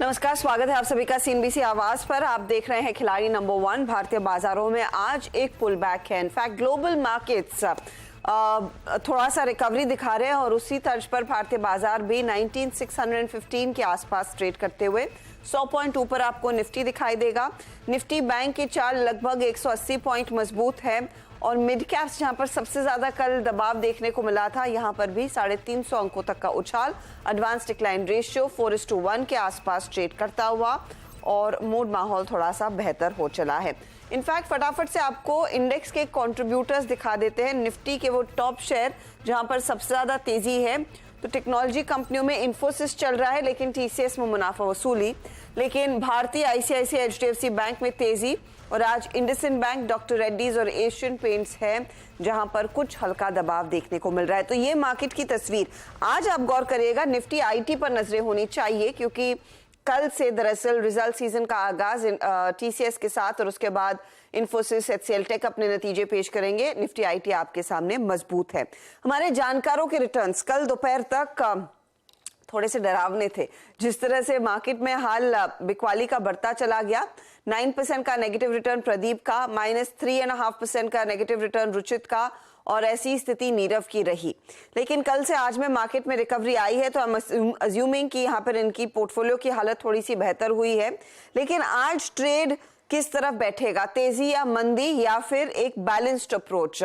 नमस्कार, स्वागत है आप सभी का सीएनबीसी आवाज पर। आप देख रहे हैं खिलाड़ी नंबर 1। भारतीय बाजारों में आज एक पुल बैक है। इनफैक्ट ग्लोबल मार्केट्स थोड़ा सा रिकवरी दिखा रहे हैं और उसी तर्ज पर भारतीय बाजार भी 19,615 के आसपास ट्रेड करते हुए 100 पॉइंट ऊपर आपको निफ्टी दिखाई देगा। निफ्टी बैंक की चाल लगभग 180 पॉइंट मजबूत है और मिड कैप्स जहां पर सबसे ज्यादा कल दबाव देखने को मिला था, यहां पर भी 350 अंकों तक का उछाल। एडवांस डिक्लाइन रेशियो 4:1 के आसपास ट्रेड करता हुआ और मूड माहौल थोड़ा सा बेहतर हो चला है। इनफैक्ट फटाफट से आपको इंडेक्स के कंट्रीब्यूटर्स दिखा देते हैं। निफ्टी के वो टॉप शेयर जहां पर सबसे ज्यादा तेजी है, तो टेक्नोलॉजी कंपनियों में इंफोसिस चल रहा है, लेकिन टीसीएस में मुनाफा वसूली। लेकिन भारतीय आईसीआईसीआई एचडीएफसी बैंक में तेजी और आज इंडसइंड बैंक, डॉक्टर रेड्डीज और एशियन पेंट्स है जहां पर कुछ हल्का दबाव देखने को मिल रहा है। तो ये मार्केट की तस्वीर। आज आप गौर करिएगा, निफ्टी आईटी पर नजरें होनी चाहिए क्योंकि कल से दरअसल रिजल्ट सीजन का आगाज टीसीएस के साथ और उसके बाद इंफोसिस, एचसीएल टेक अपने नतीजे पेश करेंगे। निफ्टी आईटी आपके सामने मजबूत है। हमारे जानकारों के रिटर्न्स कल दोपहर तक थोड़े से डरावने थे। जिस तरह से मार्केट में हाल बिकवाली का बढ़ता चला गया, 9% का नेगेटिव रिटर्न प्रदीप का, -3.5% का नेगेटिव रिटर्न रुचित का, और ऐसी स्थिति नीरव की रही। लेकिन कल से आज में मार्केट में रिकवरी आई है, तो हम अज्यूमिंग कि यहाँ पर इनकी पोर्टफोलियो की हालत थोड़ी सी बेहतर हुई है। लेकिन आज ट्रेड किस तरफ बैठेगा, तेजी या मंदी या फिर एक बैलेंस्ड अप्रोच?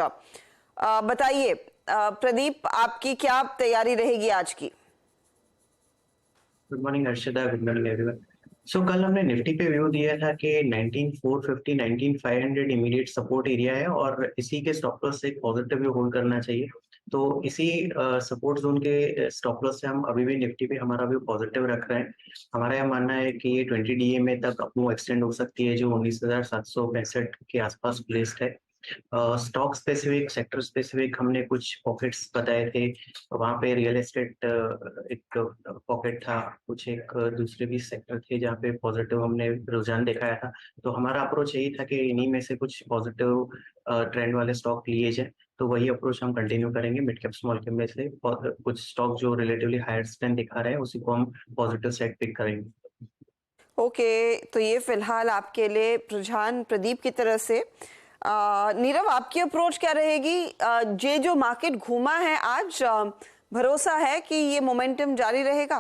बताइए प्रदीप, आपकी क्या तैयारी रहेगी आज की? Good morning Harshita, good morning everyone. So कल हमने निफ्टी पे व्यू दिया था कि 19,450 19,500 इमीडिएट सपोर्ट एरिया है और इसी के स्टॉप लॉस से एक पॉजिटिव व्यू होल्ड करना चाहिए। तो इसी सपोर्ट जोन के स्टॉप लॉस से हम अभी भी निफ्टी पे हमारा व्यू पॉजिटिव रख रहे हैं। हमारा यह मानना है कि ये 20 डीएमए तक अपनो एक्सटेंड हो सकती है, जो 19,765 के आसपास प्लेस्ड है। स्टॉक स्पेसिफिक, सेक्टर स्पेसिफिक हमने कुछ पॉकेट्स बताए थे। वहाँ पे रियल एस्टेट एक पॉकेट था, कुछ एक दूसरे भी सेक्टर थे जहाँ पे पॉजिटिव हमने रुझान दिखाया था। तो हमारा अप्रोच यही था कि इन्हीं में से कुछ पॉजिटिव ट्रेंड वाले स्टॉक लिए जाए। तो वही अप्रोच हम कंटिन्यू करेंगे। मिड कैप स्मॉल कैप में से कुछ स्टॉक जो रिलेटिवली हायर स्ट्रेंथ दिखा रहे हैं उसी को हम पॉजिटिव सेट पिक करेंगे। ओके, तो ये फिलहाल आपके लिए रुझान प्रदीप की तरह से। नीरव, आपकी अप्रोच क्या रहेगी? ये जो मार्केट घूमा है आज, भरोसा है कि ये मोमेंटम जारी रहेगा?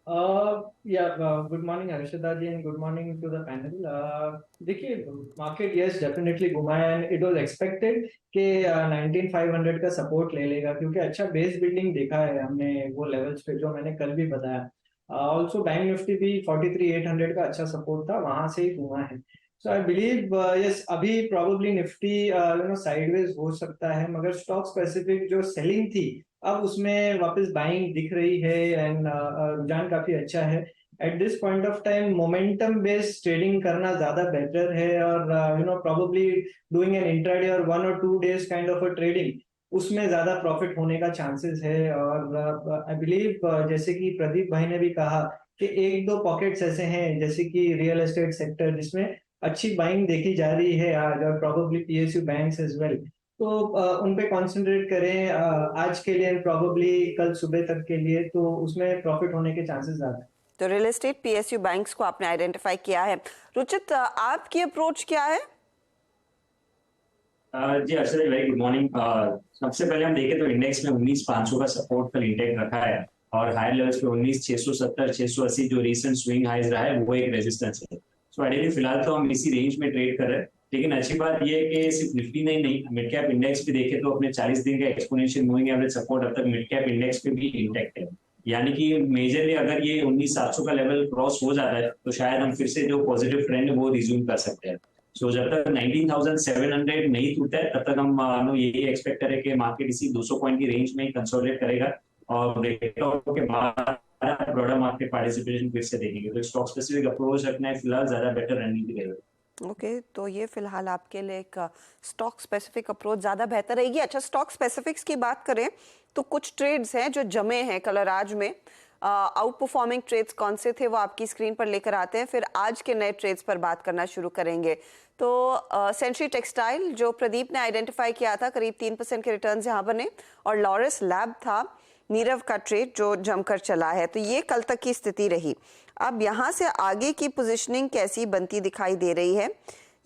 Good morning Harshita ji and good morning to the panel. देखिए, मार्केट यस डेफिनेटली घुमा है एंड इट वाज एक्सपेक्टेड कि 19,500 का सपोर्ट ले लेगा, क्योंकि अच्छा बेस बिल्डिंग देखा है हमने वो लेवल्स पे, जो मैंने कल भी बताया। ऑल्सो बैंक निफ्टी भी 43,800 का अच्छा सपोर्ट था, वहां से ही घुमा है। सो आई बिलीव यस, अभी प्रोबेबली निफ्टी साइडवेज हो सकता है, मगर स्टॉक स्पेसिफिक जो सेलिंग थी अब उसमें वापस बाइंग दिख रही है एंड रुझान काफी अच्छा है। Eight this point of time momentum based trading करना ज्यादा बेटर है और प्रोबेबली डूइंग एन इंट्राडे और 1 और 2 days kind of a trading, उसमें ज्यादा प्रॉफिट होने का चांसेस है। और आई बिलीव जैसे कि प्रदीप भाई ने भी कहा कि एक दो पॉकेट्स ऐसे हैं जैसे कि रियल एस्टेट सेक्टर जिसमें अच्छी बाइंग देखी जा रही है आज, और probably PSU banks as well. तो उन पे कॉन्सेंट्रेट करें आज के लिए, प्रोबेबली कल सुबह तक के लिए, तो उसमें प्रॉफिट होने के चांसेस ज्यादा है। तो रियल एस्टेट, पीएसयू बैंक्स को आपने आइडेंटिफाई किया है। रुचित, आपकी अप्रोच क्या है? जी अर्षद, वेरी गुड मॉर्निंग। सबसे पहले हम देखें तो इंडेक्स में 19,500 का सपोर्ट कल इंटेक रखा है और हायर लेवल्स पे 19,670 680 जो रीसेंट स्विंग हाइज रहा है वो एक रेजिस्टेंस है। सो आइडियली फिलहाल तो हम इसी रेंज में ट्रेड कर रहे हैं। लेकिन अच्छी बात ये है कि सिर्फ निफ्टी नहीं, मिड कैप इंडेक्स भी देखे तो अपने 40 दिन का एक्सपोनेंशियल मूविंग एवरेज सपोर्ट अब तक मिड कैप इंडेक्स पे भी इंटेक्ट है। यानी कि मेजरली अगर ये 19,700 का लेवल क्रॉस हो जाता है तो शायद हम फिर से जो पॉजिटिव ट्रेंड है वो रिज्यूम कर सकते हैं। सो जब तक 19,700 नहीं टूटता है तब तक हम यही एक्सपेक्ट करें कि मार्केट इसी 200 पॉइंट की रेंज में ही कंसोलिडेट करेगा और ब्रेकआउट के बाद ब्रॉडर मार्केट पार्टिसिपेशन फिर से देखेंगे। तो स्टॉक स्पेसिफिक अप्रोच रखना है फिलहाल, ज्यादा बेटर रणनीति रहेगा। ओके, तो ये फिलहाल आपके लिए एक स्टॉक स्पेसिफिक अप्रोच ज्यादा बेहतर रहेगी। अच्छा, स्टॉक स्पेसिफिक्स की बात करें तो कुछ ट्रेड्स हैं जो जमे हैं कल और आज में। आउट परफॉर्मिंग ट्रेड्स कौन से थे वो आपकी स्क्रीन पर लेकर आते हैं, फिर आज के नए ट्रेड्स पर बात करना शुरू करेंगे। तो सेंचुरी टेक्सटाइल जो प्रदीप ने आइडेंटिफाई किया था, करीब 3% के रिटर्न्स यहाँ बने, और लॉरस लैब था नीरव का ट्रेड जो जमकर चला है। तो ये कल तक की स्थिति रही। अब यहाँ से आगे की पोजीशनिंग कैसी बनती दिखाई दे रही है,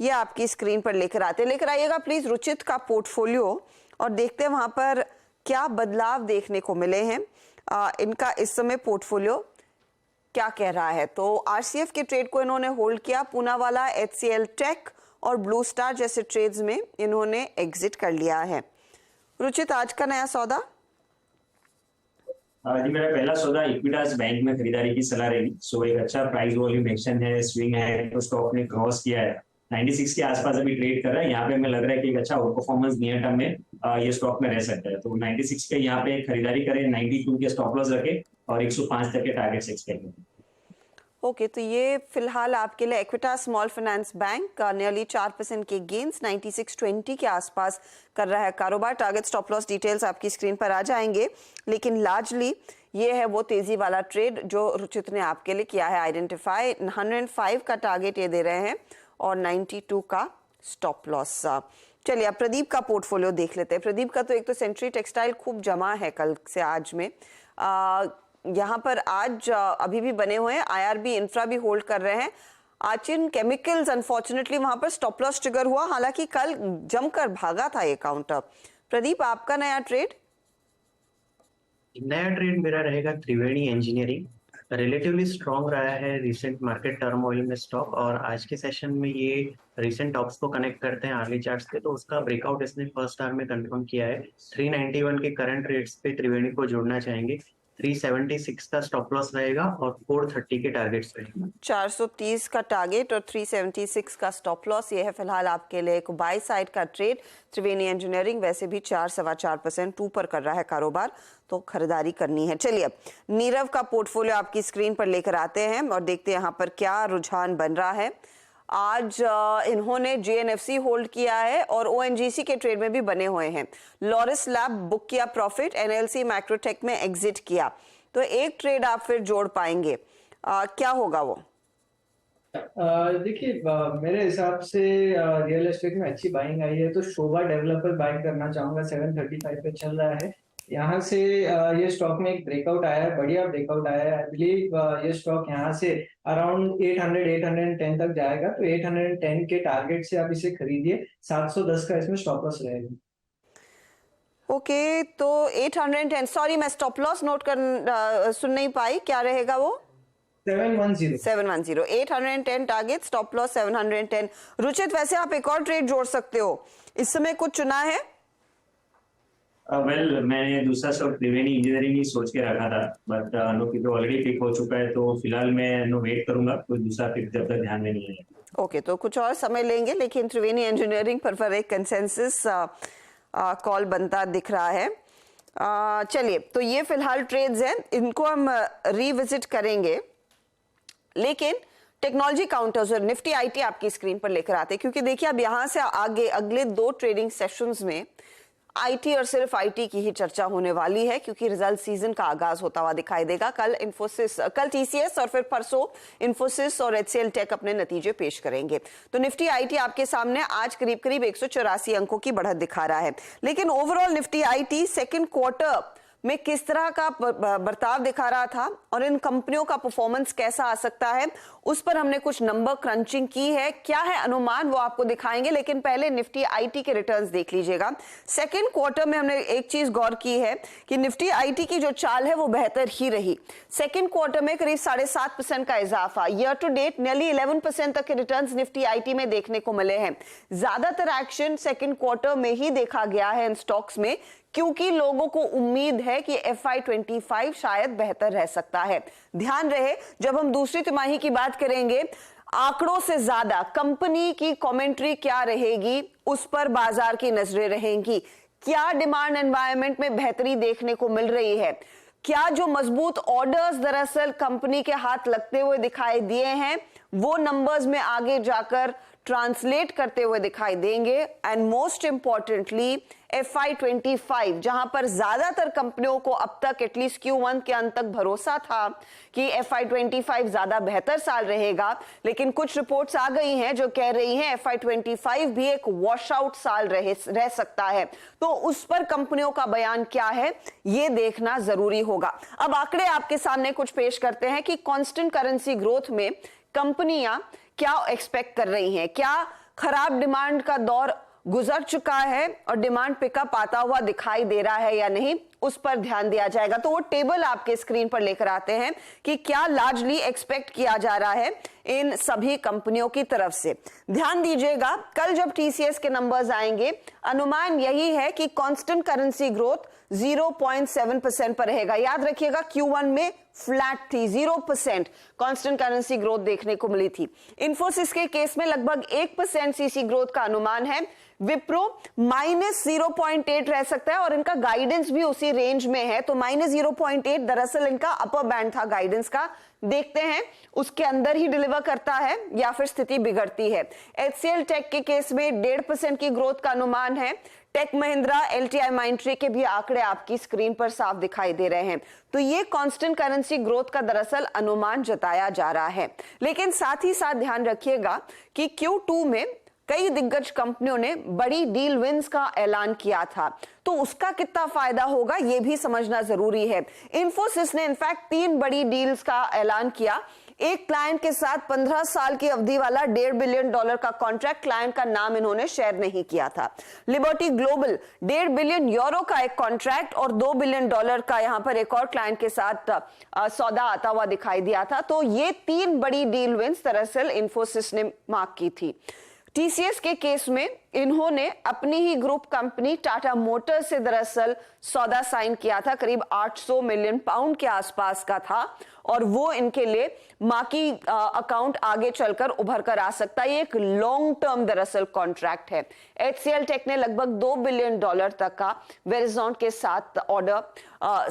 ये आपकी स्क्रीन पर लेकर आइएगा प्लीज रुचित का पोर्टफोलियो, और देखते हैं वहां पर क्या बदलाव देखने को मिले हैं। इनका इस समय पोर्टफोलियो क्या कह रहा है। तो आरसीएफ के ट्रेड को इन्होंने होल्ड किया, पूनावाला, HCL टेक और ब्लू स्टार जैसे ट्रेड्स में इन्होंने एग्जिट कर लिया है। रुचित, आज का नया सौदा? जी, मेरा पहला सौदा इक्विटास बैंक में खरीदारी की सलाह रहेगी। सो एक अच्छा प्राइस वॉल्यूम एक्शन है, स्विंग है, तो स्टॉक ने क्रॉस किया है 96 के आसपास अभी ट्रेड कर रहा है। यहाँ पे हमें लग रहा है कि एक अच्छा आउट परफॉर्मेंस नियर टर्म में ये स्टॉक में रह सकता है। तो 96 पे यहाँ पे खरीदारी करें, 92 के स्टॉप लॉस रखें और 105 तक के टारगेट्स एक्सपेक्ट करें। ओके, तो ये फिलहाल आपके लिए Equitas small finance bank nearly 4% के गेन्स 96.20 के आसपास कर रहा है कारोबार। टारगेट स्टॉप लॉस डिटेल्स आपकी स्क्रीन पर आ जाएंगे, लेकिन लार्जली ये है वो तेजी वाला ट्रेड जो रुचित ने आपके लिए किया है आइडेंटिफाई। 105 का टारगेट ये दे रहे हैं और 92 का स्टॉप लॉस। चलिए अब प्रदीप का पोर्टफोलियो देख लेते हैं। प्रदीप का तो एक तो सेंचुरी टेक्सटाइल खूब जमा है कल से आज में। यहाँ पर आज अभी भी बने हुए हैं, IRB इंफ्रा भी होल्ड कर रहे हैं। आचिन केमिकल्स अनफॉर्चुनेटली वहां पर स्टॉप लॉस ट्रिगर हुआ, हालांकि कल जमकर भागा था ये काउंटर। प्रदीप, आपका नया ट्रेड? नया ट्रेड मेरा रहेगा त्रिवेणी इंजीनियरिंग। रिलेटिवली स्ट्रॉन्ग रहा है रिसेंट मार्केट टर्मोइल में स्टॉक, और आज के सेशन में ये रिसेंट टॉप्स को कनेक्ट करते हैं अर्ली चार्ट्स के, तो उसका ब्रेकआउट इसने फर्स्ट आवर में कंफर्म किया है। 391 के करंट रेट्स पे त्रिवेणी को जोड़ना चाहेंगे। 376 का स्टॉप लॉस रहेगा और 430 के टारगेट्स रहेंगे। 430 का टारगेट और 376 का स्टॉप लॉस, ये है फिलहाल आपके लिए एक बाय साइड का ट्रेड। त्रिवेणी इंजीनियरिंग वैसे भी 4-4.25% ऊपर कर रहा है कारोबार, तो खरीदारी करनी है। चलिए अब नीरव का पोर्टफोलियो आपकी स्क्रीन पर लेकर आते हैं और देखते हैं यहाँ पर क्या रुझान बन रहा है। आज इन्होंने JNFC होल्ड किया है और ONGC के ट्रेड में भी बने हुए हैं। लॉरिस लैब बुक किया प्रॉफिट, NLC मैक्रोटेक में एग्जिट किया। तो एक ट्रेड आप फिर जोड़ पाएंगे, क्या होगा वो? देखिए, मेरे हिसाब से रियल एस्टेट में अच्छी बाइंग आई है, तो शोभा डेवलपर बाय करना चाहूंगा। 735 पे चल रहा है। यहाँ से ये स्टॉक में एक ब्रेकआउट आया है, बढ़िया ब्रेकआउट आया है। आई बिलीव ये स्टॉक यहाँ से अराउंड 800-810 तक जाएगा, तो 810 के टारगेट से आप इसे खरीदिए। 710 का इसमें स्टॉप लॉस रहेगा। ओके, तो 810, सॉरी मैं स्टॉप लॉस नोट कर सुन नहीं पाई, क्या रहेगा वो? 710 810 टारगेट, स्टॉप लॉस 710। रुचित, वैसे आप एक और ट्रेड जोड़ सकते हो, इस समय कुछ चुना है? मैंने दूसरा स्टॉक त्रिवेणी इंजीनियरिंग ही सोच के रखा था, बट नो क्योंकि ऑलरेडी पिक हो चुका है, तो फिलहाल मैं नो वेट करूंगा, कोई दूसरा पिक जब तक ध्यान में नहीं आएगा। ओके, तो कुछ और समय लेंगे, लेकिन त्रिवेणी इंजीनियरिंग पर एक कंसेंसस कॉल बनता दिख रहा है। चलिए, तो ये फिलहाल ट्रेड्स हैं, इनको हम रिविजिट करेंगे, लेकिन टेक्नोलॉजी काउंटर्स और निफ्टी IT आपकी स्क्रीन पर लेकर आते हैं, क्योंकि देखिए अब यहां से आगे अगले 2 ट्रेडिंग सेशंस में IT और सिर्फ IT की ही चर्चा होने वाली है, क्योंकि रिजल्ट सीजन का आगाज होता हुआ दिखाई देगा। कल TCS और फिर परसों इन्फोसिस और HCL टेक अपने नतीजे पेश करेंगे। तो निफ्टी IT आपके सामने आज करीब करीब 184 अंकों की बढ़त दिखा रहा है, लेकिन overall Nifty IT second quarter में किस तरह का बर्ताव दिखा रहा था और इन कंपनियों का परफॉर्मेंस कैसा आ सकता है, उस पर हमने कुछ नंबर क्रंचिंग की है। क्या है अनुमान वो आपको दिखाएंगे, लेकिन पहले निफ्टी IT के रिटर्न्स देख लीजिएगा। सेकेंड क्वार्टर में हमने एक चीज गौर की है कि निफ्टी IT की जो चाल है वो बेहतर ही रही। सेकेंड क्वार्टर में करीब 7.5% का इजाफा, ईयर टू डेट नियरली 11% तक के रिटर्न्स निफ्टी IT में देखने को मिले हैं। ज्यादातर एक्शन सेकेंड क्वार्टर में ही देखा गया है इन स्टॉक्स में, क्योंकि लोगों को उम्मीद है कि FY25 शायद बेहतर रह सकता है। ध्यान रहे, जब हम दूसरी तिमाही की बात करेंगे, आंकड़ों से ज्यादा कंपनी की कमेंट्री क्या रहेगी उस पर बाजार की नजरें रहेंगी। क्या डिमांड एनवायरनमेंट में बेहतरी देखने को मिल रही है, क्या जो मजबूत ऑर्डर्स दरअसल कंपनी के हाथ लगते हुए दिखाई दिए हैं वो नंबर्स में आगे जाकर ट्रांसलेट करते हुए दिखाई देंगे। एंड मोस्ट इंपॉर्टेंटली FY25, जहां पर ज्यादातर कंपनियों को अब तक एटलीस्ट Q1 के अंत तक भरोसा था कि FY25 ज्यादा बेहतर साल रहेगा, लेकिन कुछ रिपोर्ट्स आ गई हैं जो कह रही हैं FY25 भी एक वॉश आउट साल रह सकता है। तो उस पर कंपनियों का बयान क्या है ये देखना जरूरी होगा। अब आंकड़े आपके सामने कुछ पेश करते हैं कि कांस्टेंट करेंसी ग्रोथ में कंपनियां क्या एक्सपेक्ट कर रही हैं। क्या खराब डिमांड का दौर गुजर चुका है और डिमांड पिकअप आता हुआ दिखाई दे रहा है या नहीं, उस पर ध्यान दिया जाएगा। तो वो टेबल आपके स्क्रीन पर लेकर आते हैं कि क्या लार्जली एक्सपेक्ट किया जा रहा है इन सभी कंपनियों की तरफ से। ध्यान दीजिएगा, कल जब TCS के नंबर्स आएंगे अनुमान यही है कि कांस्टेंट करेंसी ग्रोथ 0.7% पर रहेगा। याद रखिएगा Q1 में फ्लैट थी, 0% कांस्टेंट करेंसी ग्रोथ देखने को मिली थी। इन्फोसिस के केस में लगभग 1% CC ग्रोथ का अनुमान है। विप्रो -0.8 रह सकता है और इनका गाइडेंस भी उसी रेंज में है, तो -0.8 दरअसल इनका अपर बैंड था गाइडेंस का। देखते हैं उसके अंदर ही डिलीवर करता है या फिर स्थिति बिगड़ती है। HCL टेक के केस में 1.5% की ग्रोथ का अनुमान है। टेक महिंद्रा, LTI माइंडट्री के भी आंकड़े आपकी स्क्रीन पर साफ दिखाई दे रहे हैं। तो ये कांस्टेंट करेंसी ग्रोथ का दरअसल अनुमान जताया जा रहा है। लेकिन साथ ही साथ ध्यान रखिएगा कि Q2 में कई दिग्गज कंपनियों ने बड़ी डील विंस का ऐलान किया था, तो उसका कितना फायदा होगा ये भी समझना जरूरी है। इन्फोसिस ने इनफैक्ट 3 बड़ी डील्स का ऐलान किया। एक क्लाइंट के साथ 15 साल की अवधि वाला $1.5 बिलियन का कॉन्ट्रैक्ट, क्लाइंट का नाम इन्होंने शेयर नहीं किया था। लिबर्टी ग्लोबल €1.5 बिलियन का एक कॉन्ट्रैक्ट और $2 बिलियन का यहां पर एक और क्लाइंट के साथ सौदा आता हुआ दिखाई दिया था। तो ये 3 बड़ी डील विंस दरअसल इन्फोसिस ने मार्क की थी। TCS के केस में इन्होंने अपनी ही ग्रुप कंपनी टाटा मोटर्स से दरअसल सौदा साइन किया था, करीब 800 मिलियन पाउंड के आसपास का था और वो इनके लिए मार्की अकाउंट आगे चलकर उभर कर आ सकता है। ये एक लॉन्ग टर्म दरअसल कॉन्ट्रैक्ट है। HCL टेक ने लगभग $2 बिलियन तक का वेरिजॉन के साथ ऑर्डर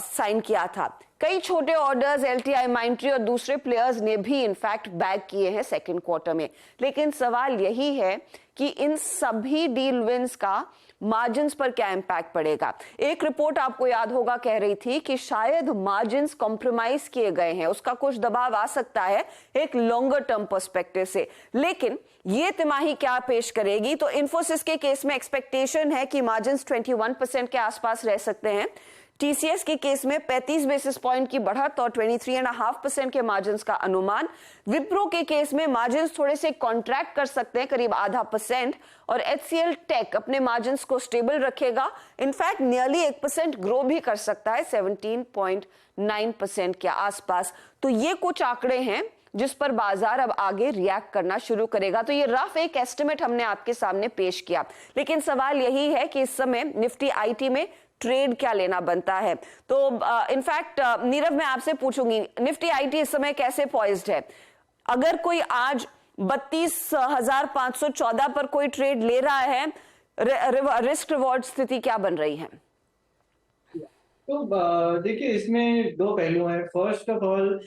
साइन किया था। कई छोटे ऑर्डर्स LTI माइंडट्री और दूसरे प्लेयर्स ने भी इनफैक्ट बैग किए हैं सेकेंड क्वार्टर में। लेकिन सवाल यही है कि इन सभी डील विंस का मार्जिन्स पर क्या इंपैक्ट पड़ेगा। एक रिपोर्ट आपको याद होगा कह रही थी कि शायद मार्जिन्स कॉम्प्रोमाइज किए गए हैं, उसका कुछ दबाव आ सकता है एक लॉन्गर टर्म पर्सपेक्टिव से। लेकिन ये तिमाही क्या पेश करेगी, तो इन्फोसिस के केस में एक्सपेक्टेशन है कि मार्जिन्स 21% के आसपास रह सकते हैं। TCS के केस में 35 बेसिस पॉइंट की बढ़त और 23.5% के मार्जिन्स का अनुमान। विप्रो के केस में मार्जिन्स थोड़े से कॉन्ट्रैक्ट कर सकते हैं, करीब 0.5%, और HCL टेक अपने मार्जिन्स को स्टेबल रखेगा, इनफैक्ट नियरली 1% ग्रो भी कर सकता है 17.9% के आसपास। तो ये कुछ आंकड़े हैं जिस पर बाजार अब आगे रिएक्ट करना शुरू करेगा। तो ये रफ एक एस्टिमेट हमने आपके सामने पेश किया, लेकिन सवाल यही है कि इस समय निफ्टी IT में ट्रेड क्या लेना बनता है। तो इनफैक्ट नीरव, मैं आपसे पूछूंगी निफ्टी IT इस समय कैसे पॉइज्ड है? अगर कोई आज 32,514 पर कोई ट्रेड ले रहा है, रिस्क रिवॉर्ड स्थिति क्या बन रही है? तो देखिए, इसमें 2 पहलू हैं। फर्स्ट ऑफ ऑल,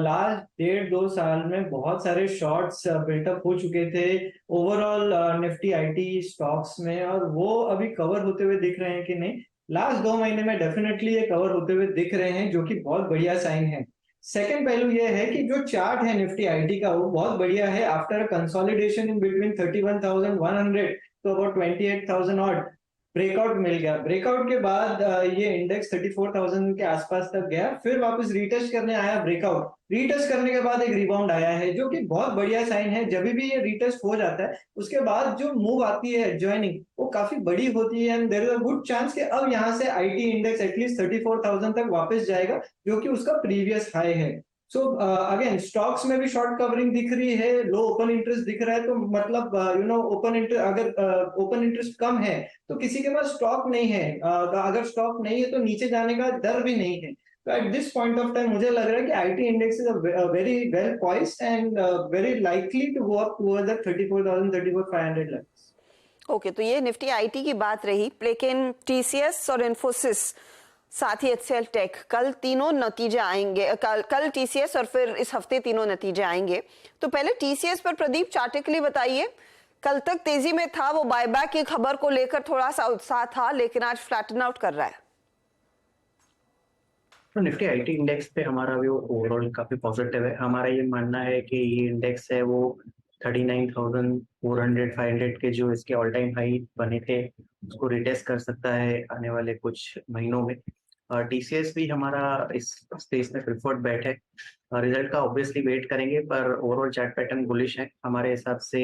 लास्ट 1.5-2 साल में बहुत सारे शॉर्ट्स बिल्टअप हो चुके थे ओवरऑल निफ्टी IT स्टॉक्स में, और वो अभी कवर होते हुए दिख रहे हैं कि नहीं। लास्ट 2 महीने में डेफिनेटली ये कवर होते हुए दिख रहे हैं, जो कि बहुत बढ़िया साइन है। सेकेंड पहलू ये है कि जो चार्ट है निफ्टी IT का वो बहुत बढ़िया है। आफ्टर कंसोलिडेशन इन बिटवीन 31,100 तो अबाउट 28,000 ऑड ब्रेकआउट मिल गया। ब्रेकआउट के बाद ये इंडेक्स 34,000 के आसपास तक गया, फिर वापस रीटेस्ट करने आया ब्रेकआउट। रीटेस्ट करने के बाद एक रिबाउंड आया है, जो कि बहुत बढ़िया साइन है। जब भी ये रीटेस्ट हो जाता है उसके बाद जो मूव आती है ज्वाइनिंग, वो काफी बड़ी होती है, and there is a good chance कि अब यहाँ से IT इंडेक्स एटलीस्ट 34,000 तक वापस जाएगा, जो कि उसका प्रीवियस हाई है। सो अगेन स्टॉक्स में भी शॉर्ट कवरिंग दिख रही है, लो ओपन इंटरेस्ट दिख रहा है, तो मतलब ओपन इंटरेस्ट, अगर ओपन इंटरेस्ट कम है तो किसी के पास स्टॉक नहीं है, अगर स्टॉक नहीं है तो नीचे जाने का डर भी नहीं है। तो at this point of time मुझे लग रहा है कि IT index is very well poised and very likely to go up towards the 34,000-34,500 levels. Okay, तो ये निफ्टी IT की बात रही, लेकिन TCS और इन्फोसिस साथ ही HCL टेक कल तीनों नतीजे आएंगे। कल TCS और फिर इस हफ्ते तीनों नतीजे आएंगे। तो पहले TCS पर प्रदीप चार्टिकली बताइए कल तक तेजी में था, वो बायबैक की खबर को लेकर थोड़ा सा उत्साह था, लेकिन आज फ्लैटन आउट कर रहा है। तो निफ्टी आईटी इंडेक्स पे हमारा व्यू ओवरऑल काफी पॉजिटिव है। हमारा ये मानना है कि ये इंडेक्स है वो 39,400 500 के जो इसके ऑल टाइम हाई बने थे उसको रिटेस्ट कर सकता है आने वाले कुछ महीनों में। टीसीएस भी हमारा इस स्पेस में प्रिफर्ड बैट है। रिजल्ट का ऑब्वियसली वेट करेंगे, पर ओवरऑल चार्ट पैटर्न बुलिश है हमारे हिसाब से।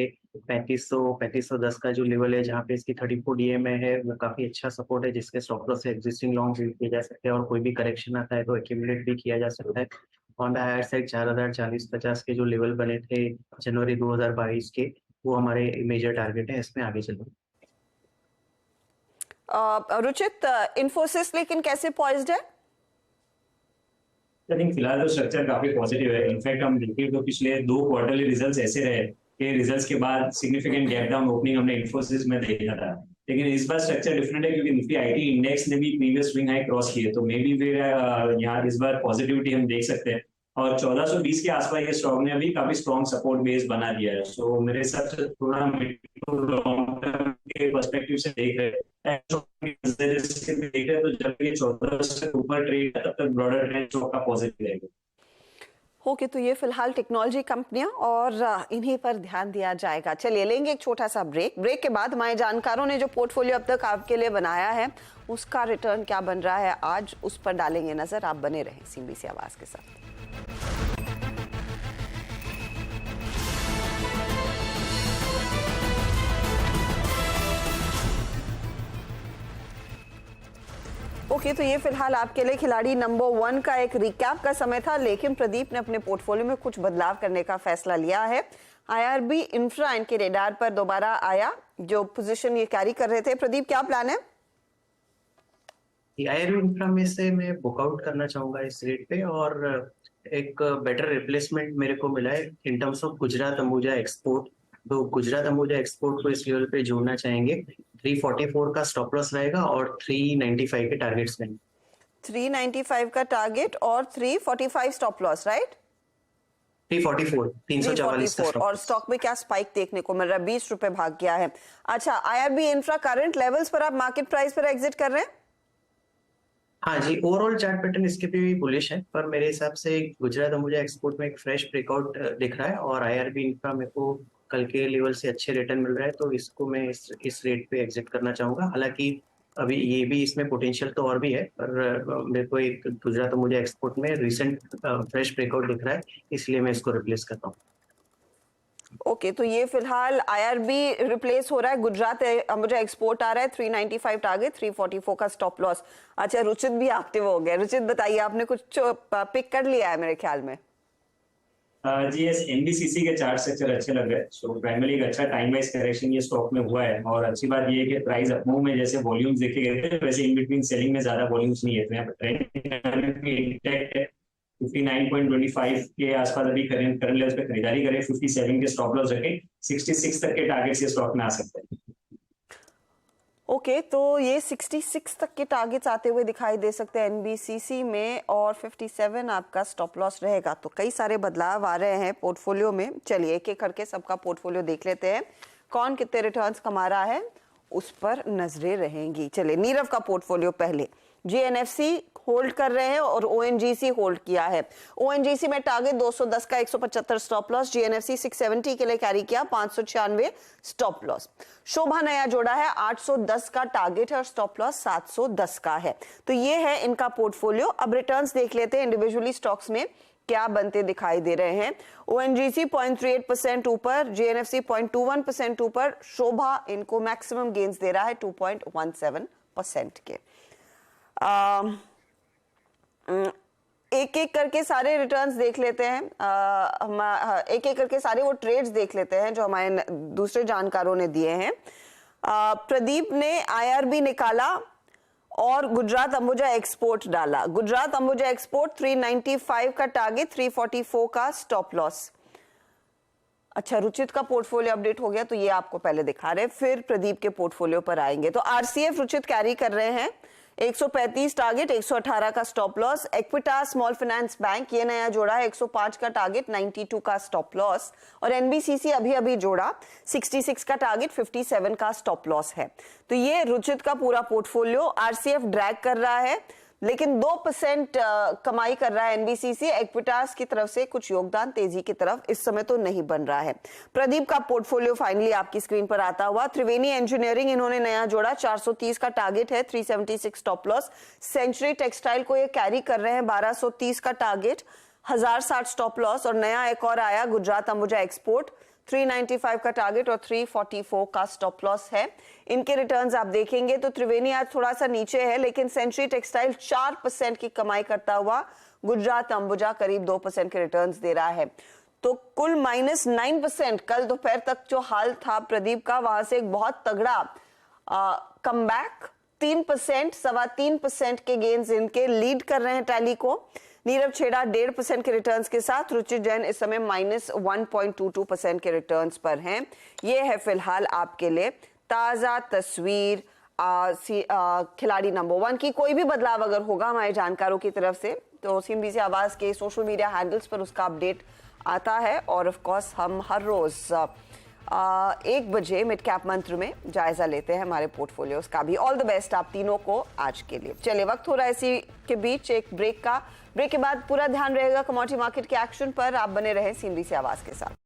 3510 का जो लेवल है जहाँ पे इसकी 34 डीएमए है वो काफी अच्छा सपोर्ट है, जिसके स्टॉप लॉस से एग्जिस्टिंग लॉन्ग किए जा सकते हैं और कोई भी करेक्शन आता है तो एक्यूमुलेट भी किया जा सकता है। ऑन द हायर साइड 4040-50 के जो लेवल बने थे जनवरी 2022 के, वो हमारे मेजर टारगेट है। इसमें आगे चलो। रुचित, इंफोसिस लेकिन कैसे पॉइज्ड है? आई थिंक फिलहाल तो स्ट्रक्चर काफी पॉजिटिव है। इनफैक्ट हम देखें तो पिछले 2 क्वार्टरली रिजल्ट्स ऐसे रहे कि रिजल्ट्स के बाद सिग्निफिकेंट गैप डाउन ओपनिंग हमने इन्फोसिस में देखा था। लेकिन इस बार स्ट्रक्चर डिफरेंट है क्योंकि निफ्टी आईटी इंडेक्स ने भी प्रीवियस स्विंग हाई क्रॉस किए, तो मे बी फिर यहाँ इस बार पॉजिटिविटी हम देख सकते हैं। और 1420 के आसपास ये स्टॉक ने अभी काफी स्ट्रॉन्ग सपोर्ट बेस बना दिया है। सो मेरे हिसाब से थोड़ा मिड टू लॉन्ग टर्म के पर्सपेक्टिव से देख रहे हैं तो जब ये 1400 से ऊपर ट्रेड तब तक ब्रॉडर ट्रेंड स्टॉक का पॉजिटिव रहेगा। ओके, तो ये फिलहाल टेक्नोलॉजी कंपनियां और इन्हीं पर ध्यान दिया जाएगा। चलिए लेंगे एक छोटा सा ब्रेक। ब्रेक के बाद हमारे जानकारों ने जो पोर्टफोलियो अब तक आपके लिए बनाया है उसका रिटर्न क्या बन रहा है आज, उस पर डालेंगे नजर। आप बने रहें सीबीसी आवाज के साथ। ओके, तो ये फिलहाल आपके लिए खिलाड़ी नंबर 1 का एक रिकैप का समय था, लेकिन प्रदीप ने अपने पोर्टफोलियो में कुछ बदलाव करने का फैसला लिया है। आईआरबी इंफ्रा इनके रेडार पर दोबारा आया, जो पोजीशन ये कैरी कर रहे थे। प्रदीप, क्या प्लान है? आईआरबी इंफ्रा में से मैं बुकआउट करना चाहूंगा इस रेट पे, और एक बेटर रिप्लेसमेंट मेरे को मिला है in terms of Gujarat Ambuja export. तो गुजरात अंबुजा एक्सपोर्ट को इस लेवल पे जोड़ना चाहेंगे। 344 का स्टॉप लॉस रहेगा और 395 के टारगेट्स रहेंगे। 395 का टारगेट और 345 स्टॉप लॉस, राइट? 344 का और स्टॉक में क्या स्पाइक देखने को मिल रहा है? 20 रुपए भाग गया है। अच्छा, आईआरबी इंफ्रा करंट लेवल्स पर आप मार्केट प्राइस पर एग्जिट कर रहे हैं? हाँ जी, ओवरऑल चार्ट पैटर्न इसके भी बुलिश है, पर मेरे हिसाब से गुजरात अंबुजा एक्सपोर्ट में एक फ्रेश ब्रेकआउट दिख रहा है और आईआरबी इंफ्रा मेरे को कल के लेवल से अच्छे रिटर्न मिल रहा है, तो इसको मैं इस रेट पे एग्जिट करना चाहूंगा। हालांकि अभी ये भी इसमें पोटेंशियल तो और भी है, पर मेरे को एक गुजरात अंबुजा एक्सपोर्ट में रिसेंट फ्रेश ब्रेकआउट दिख रहा है, इसलिए मैं इसको रिप्लेस करता हूँ। ओके, तो ये फिलहाल आईआरबी रिप्लेस हो रहा है, गुजरात अंबुजा एक्सपोर्ट आ रहा है। 395 टारगेट, 344 का स्टॉप लॉस। अच्छा, रुचित भी एक्टिव हो गया। रुचित बताइए, आपने कुछ पिक कर लिया है मेरे ख्याल में? जी यस, एनबीसीसी के चार्ट स्ट्रक्चर अच्छे लग रहे। सो प्राइमरी एक अच्छा टाइम वाइज करेक्शन ये स्टॉक में हुआ है, और अच्छी बात ये है कि प्राइस अपमूव में जैसे वॉल्यूम्स देखे गए थे वैसे इन बिटवीन सेलिंग में ज्यादा वॉल्यूम्स नहीं है, तो यहाँ पर ट्रेंड इंटैक्ट है। 59.25 के आसपास अभी करंट लेवल्स पे खरीदारी करें। 57 के स्टॉप लॉस रखें। 66 तक के टारगेट्स ये स्टॉक में आ सकते हैं। ओके, तो ये 66 तक के टारगेट्स आते हुए दिखाई दे सकते हैं एनबीसीसी में, और 57 आपका स्टॉप लॉस रहेगा। तो कई सारे बदलाव आ रहे हैं पोर्टफोलियो में। चलिए एक एक करके सबका पोर्टफोलियो देख लेते हैं, कौन कितने रिटर्न्स कमा रहा है उस पर नजरें रहेंगी। चलिए नीरव का पोर्टफोलियो पहले। जीएनएफसी होल्ड कर रहे हैं और ओएनजीसी होल्ड किया है। ओएनजीसी में टारगेट 210 का 175 स्टॉप लॉस, जीएनएफसी 670 के लिए कैरी किया, 596 स्टॉप लॉस। शोभा नया जोड़ा है, 810 का टारगेट है और स्टॉप लॉस 710 का है। तो ये है इनका पोर्टफोलियो। अब रिटर्न्स देख लेते हैं इंडिविजुअली स्टॉक्स में क्या बनते दिखाई दे रहे हैं। ओएनजीसी 0.38% ऊपर, जीएनएफसी 0.21% ऊपर, शोभा इनको मैक्सिमम गेन्स दे रहा है 2.17% के। एक एक करके सारे रिटर्न्स देख लेते हैं। एक एक करके सारे वो ट्रेड्स देख लेते हैं जो हमारे दूसरे जानकारों ने दिए हैं। प्रदीप ने आईआरबी निकाला और गुजरात अंबुजा एक्सपोर्ट डाला। गुजरात अंबुजा एक्सपोर्ट 395 का टारगेट, 344 का स्टॉप लॉस। अच्छा, रुचित का पोर्टफोलियो अपडेट हो गया, तो ये आपको पहले दिखा रहे हैं, फिर प्रदीप के पोर्टफोलियो पर आएंगे। तो आरसीएफ रुचित कैरी कर रहे हैं, 135 टारगेट, 118 का stop loss. Equitas small finance bank ये नया जोड़ा है, 105 का टारगेट, 92 का स्टॉप लॉस। और एनबीसीसी अभी अभी जोड़ा, 66 का टारगेट, 57 का स्टॉप लॉस है। तो ये रुचित का पूरा पोर्टफोलियो। आरसीएफ ड्रैग कर रहा है, लेकिन 2% कमाई कर रहा है एनबीसीसी। इक्विटास की तरफ से कुछ योगदान तेजी की तरफ इस समय तो नहीं बन रहा है। प्रदीप का पोर्टफोलियो फाइनली आपकी स्क्रीन पर आता हुआ। त्रिवेणी इंजीनियरिंग इन्होंने नया जोड़ा, 430 का टारगेट है, 376 स्टॉप लॉस। सेंचुरी टेक्सटाइल को ये कैरी कर रहे हैं, 1230 का टारगेट, 1060 स्टॉप लॉस। और नया एक और आया, गुजरात अंबुजा एक्सपोर्ट, 395 का टारगेट और 344 का स्टॉप लॉस है। इनके रिटर्न्स आप देखेंगे तो त्रिवेणी आज थोड़ा सा नीचे है, लेकिन सेंचुरी टेक्सटाइल 4% की कमाई करता हुआ, गुजरात अंबुजा करीब 2% के रिटर्न्स दे रहा है। तो कुल -9% कल दोपहर तक जो हाल था प्रदीप का, वहां से एक बहुत तगड़ा कमबैक, 3%, 3.25% के गेन्स इनके लीड कर रहे हैं टैली को। नीरव छेड़ा 1.5% के रिटर्न्स के साथ, रुचित जैन इस समय -1.22% के रिटर्न्स पर हैं। ये है फिलहाल आपके लिए ताजा तस्वीर खिलाड़ी नंबर 1 की। कोई भी बदलाव अगर होगा हमारे जानकारों की तरफ से तो सीएनबीसी आवाज के सोशल मीडिया हैंडल्स पर उसका अपडेट आता है। और ऑफ कोर्स हम हर रोज 1 बजे मिड कैप मंत्र में जायजा लेते हैं हमारे पोर्टफोलियोज का भी। ऑल द बेस्ट आप तीनों को आज के लिए। चलिए, वक्त हो रहा है इसी के बीच एक ब्रेक का। ब्रेक के बाद पूरा ध्यान रहेगा कमोडिटी मार्केट के एक्शन पर। आप बने रहें सीएनबीसी आवाज के साथ।